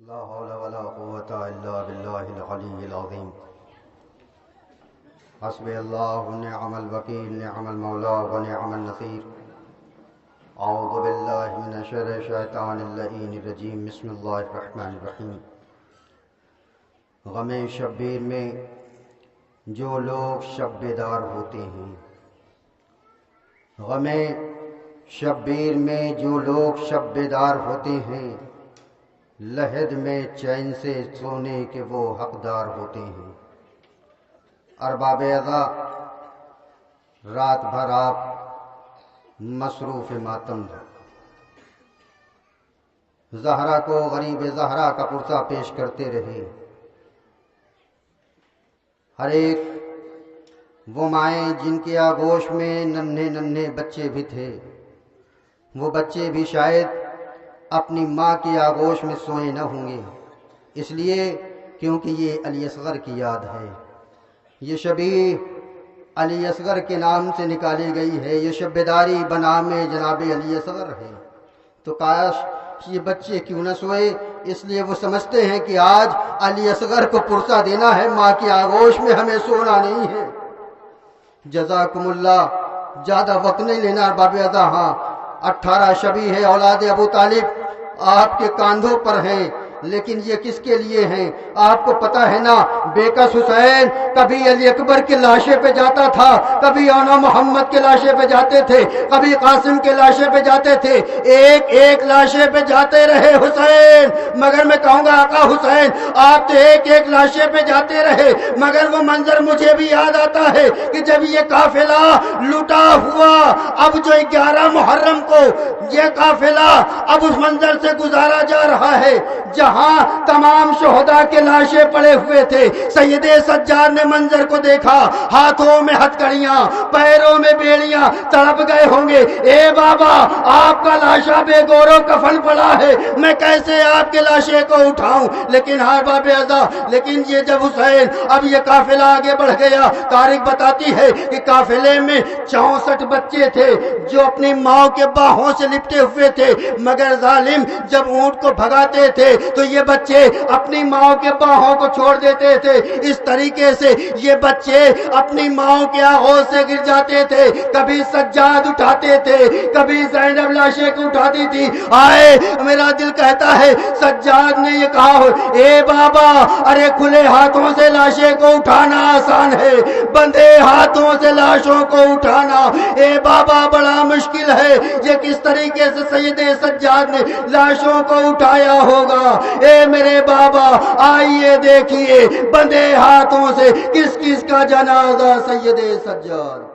لا حول ولا قوة إلا بالله العلي العظيم حسبي الله ونعم الوكيل نعم المولى ونعم النصير أعوذ بالله من شر الشيطان اللعين الرجيم بسم الله الرحمن الرحيم غم شبیر میں جو لوگ شب بیدار ہوتے ہیں، غم شبیر میں جو لوگ شب بیدار ہوتے ہیں، لحد میں چین سے سونے کے وہ حقدار ہوتے ہیں۔ ارباب اعضا رات بھر آپ مصروف ماتم زہرا کو غریب زہرا کا پرسہ پیش کرتے رہے۔ ہر ایک وہ مائیں جن کے آغوش میں ننھے ننھے بچے بھی تھے، وہ بچے بھی شاید اپنی ماں کی آغوش میں سوئے نہ ہوں گے، اس لیے کیونکہ یہ علی اصغر کی یاد ہے۔ یہ شبیہ علی اصغر کے نام سے نکالی گئی ہے، یہ شب بیداری بنام جناب علی اصغر ہے۔ تو کاش یہ بچے کیوں نہ سوئے، اس لیے وہ سمجھتے ہیں کہ آج علی اصغر کو پرسہ دینا ہے، ماں کی آغوش میں ہمیں سونا نہیں ہے۔ جزاکم اللہ، زیادہ وقت نہیں لینا ارباب اعضا۔ ہاں 18 شبیہ ہے اولاد ابو طالب آپ کے کاندھوں پر ہیں، لیکن یہ کس کے لیے ہیں؟ آپ کو پتہ ہے نا، بیکس حسین کبھی علی اکبر کے لاشے پہ جاتا تھا، کبھی اونا محمد کے لاشے پہ جاتے تھے، کبھی قاسم کے لاشے پہ جاتے تھے، ایک ایک لاشے پہ جاتے رہے حسین۔ مگر میں کہوں گا آقا حسین آپ تو ایک ایک لاشے پہ جاتے رہے، مگر وہ منظر مجھے بھی یاد آتا ہے کہ جب یہ قافلہ لٹا ہوا، اب جو 11 محرم کو یہ قافلہ اب اس منظر سے گزارا جا رہا ہے جہاں تمام شہداء کے لاشیں پڑے ہوئے تھے، سید سجاد نے منظر کو دیکھا، ہاتھوں میں ہتھکڑیاں، پیروں میں بیڑیاں، تڑپ گئے ہوں گے، اے بابا آپ کا لاشا بے گور و کفن پڑا ہے، میں کیسے آپ کے لاشے کو اٹھاؤں؟ لیکن ارباب اعضا، لیکن یہ جب حسین اب یہ قافلہ آگے بڑھ گیا، تاریخ بتاتی ہے کہ قافلے میں 64 بچے تھے جو اپنی ماں کے باہوں سے لپٹے ہوئے تھے، مگر ظالم جب اونٹ کو بھگاتے تھے تو یہ بچے اپنی ماں کے باہوں کو چھوڑ دیتے تھے۔ اس طریقے سے یہ بچے اپنی ماں کے آغوش سے گر جاتے تھے، کبھی سجاد اٹھاتے تھے، کبھی زینب لاشے کو اٹھاتی تھی۔ آئے میرا دل کہتا ہے سجاد نے یہ کہا ہو، اے بابا ارے کھلے ہاتھوں سے لاشے کو اٹھانا آسان ہے، بندے ہاتھوں سے لاشوں کو اٹھانا اے بابا بڑا مشکل ہے۔ یہ کس طریقے سے سید سجاد نے لاشوں کو اٹھایا ہوگا؟ اے میرے بابا آئیے دیکھیے بندے ہاتھوں سے کس کس کا جنازہ سید سجاد